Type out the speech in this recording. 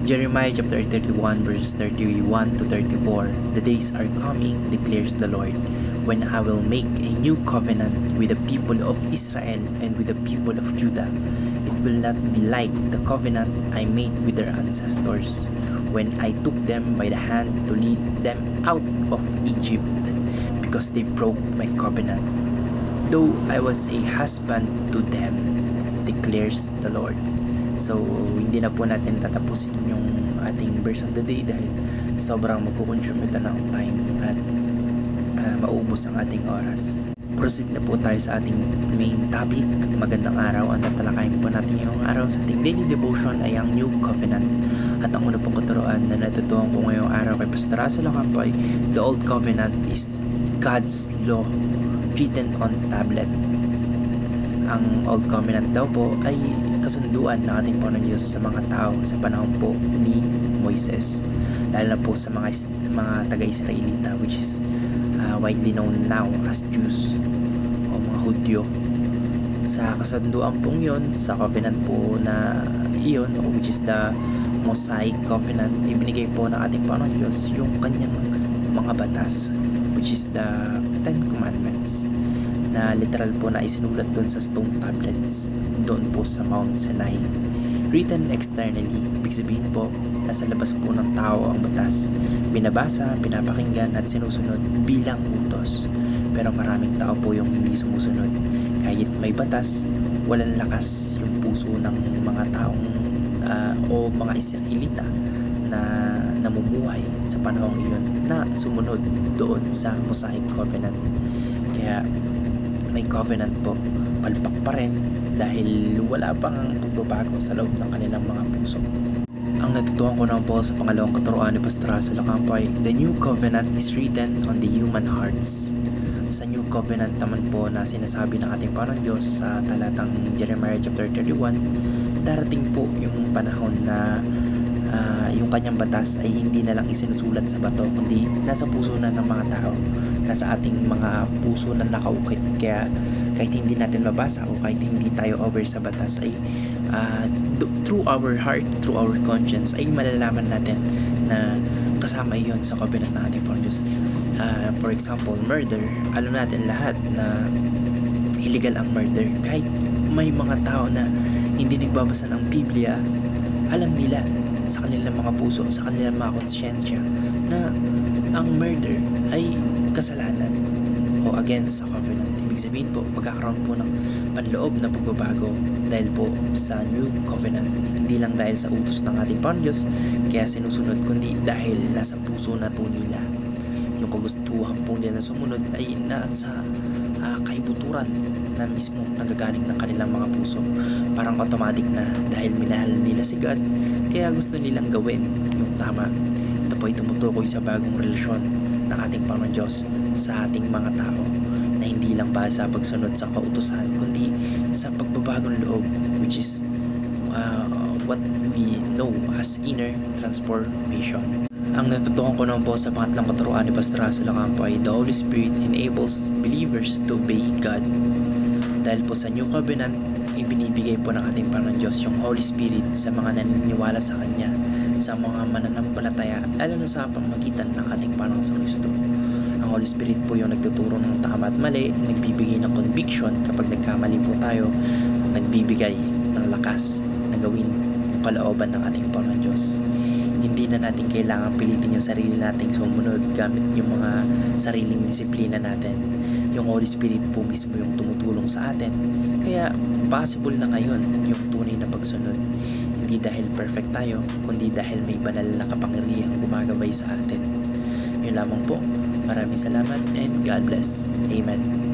Jeremiah chapter 31 verse 31 to 34. The days are coming, declares the Lord, when I will make a new covenant with the people of Israel and with the people of Judah. It will not be like the covenant I made with their ancestors when I took them by the hand to lead them out of Egypt, because they broke my covenant, though I was a husband to them, declares the Lord. So, hindi na po natin tatapusin yung ating verse of the day dahil sobrang magkukonsume ito ng time at maubos ang ating oras. Proceed na po tayo sa ating main topic. Magandang araw. Ang tatalakayin po natin ngayong araw sa ating daily devotion ay ang New Covenant. At ang una pong katuruan na natutuhan ko ngayong araw kay Pastor Russell Ocampo ay the Old Covenant is God's law written on tablet. Ang Old Covenant daw po ay kasunduan ng ating Panginoon Diyos sa mga tao sa panahon po ni Moises, lalo na po sa mga taga-Israelita, which is widely known now as Jews o mga Hudyo. Sa kasunduan pong yun, sa covenant po na iyon, which is the Mosaic Covenant, ibinigay po ng ating Panginoon Diyos yung kanyang mga batas, which is the Ten Commandments, na literal po na isinulat doon sa stone tablets doon po sa Mount Sinai. Written externally, ibig sabihin po nasa labas po ng tao ang batas, binabasa, pinapakinggan at sinusunod bilang utos. Pero maraming tao po yung hindi sumusunod. Kahit may batas, walang lakas yung puso ng mga taong o mga Israelita na namumuhay sa panahong iyon na sumunod doon sa Mosaic Covenant. Kaya may covenant po, palpak pa rin dahil wala pang pagbabago sa loob ng kanilang mga puso. Ang natutuhan ko naman po sa pangalawang katuruan ni Pastor Russell Ocampo ay the new covenant is written on the human hearts. Sa new covenant naman po na sinasabi ng ating Panginoon Diyos sa talatang Jeremiah chapter 31, darating po yung panahon na yung kanyang batas ay hindi na lang isinusulat sa bato, kundi nasa puso na ng mga tao, nasa ating mga puso na nakaukit. Kaya kahit hindi natin mabasa o kahit hindi tayo over sa batas ay through our heart, through our conscience ay malalaman natin na kasama iyon sa covenant ng ating Panginoon Diyos. For example, murder, alam natin lahat na illegal ang murder. Kahit may mga tao na hindi nagbabasa ng Biblia, alam nila sa kanilang mga puso, sa kanilang mga konsyensya na ang murder ay kasalanan o against sa covenant. Ibig sabihin po, magkakaroon po ng panloob na pagbabago dahil po sa new covenant. Hindi lang dahil sa utos ng ating Panginoon Diyos kaya sinusunod, kundi dahil nasa puso na po nila. Yung kagustuhan po nila sumunod ay nasa kaibuturan na mismo nagagaling ng kanilang mga puso. Parang automatic na dahil minahal nila si God, kaya gusto nilang gawin yung tama. Ito po ay tumutukoy sa bagong relasyon ng ating Panginoon Diyos sa ating mga tao, na hindi lang ba sa pagsunod sa kautusan, kundi sa pagbabagong loob, which is what we know as inner transformation. Ang natutuhan ko naman po sa pangatlong katuruan ni Pastor Russell Ocampo ay the Holy Spirit enables believers to obey God. Dahil po sa New Covenant, ibinibigay po ng ating Panginoon Diyos yung Holy Spirit sa mga naniniwala sa Kanya, sa mga mananampalataya, lalo na sa pamamagitan ng ating Panginoon sa Kristo. Ang Holy Spirit po yung nagtuturo ng tama at mali, nagbibigay ng conviction kapag nagkamali po tayo, at nagbibigay ng lakas na gawin yung kalooban ng ating Panginoon Diyos. Hindi na natin kailangan pilitin yung sarili nating sumunod gamit yung mga sariling disiplina natin. Yung Holy Spirit po mismo yung tumutulong sa atin. Kaya possible na ngayon yung tunay na pagsunod. Hindi dahil perfect tayo, kundi dahil may banal na kapangyarihang gumagabay sa atin. Yun lamang po. Maraming salamat and God bless. Amen.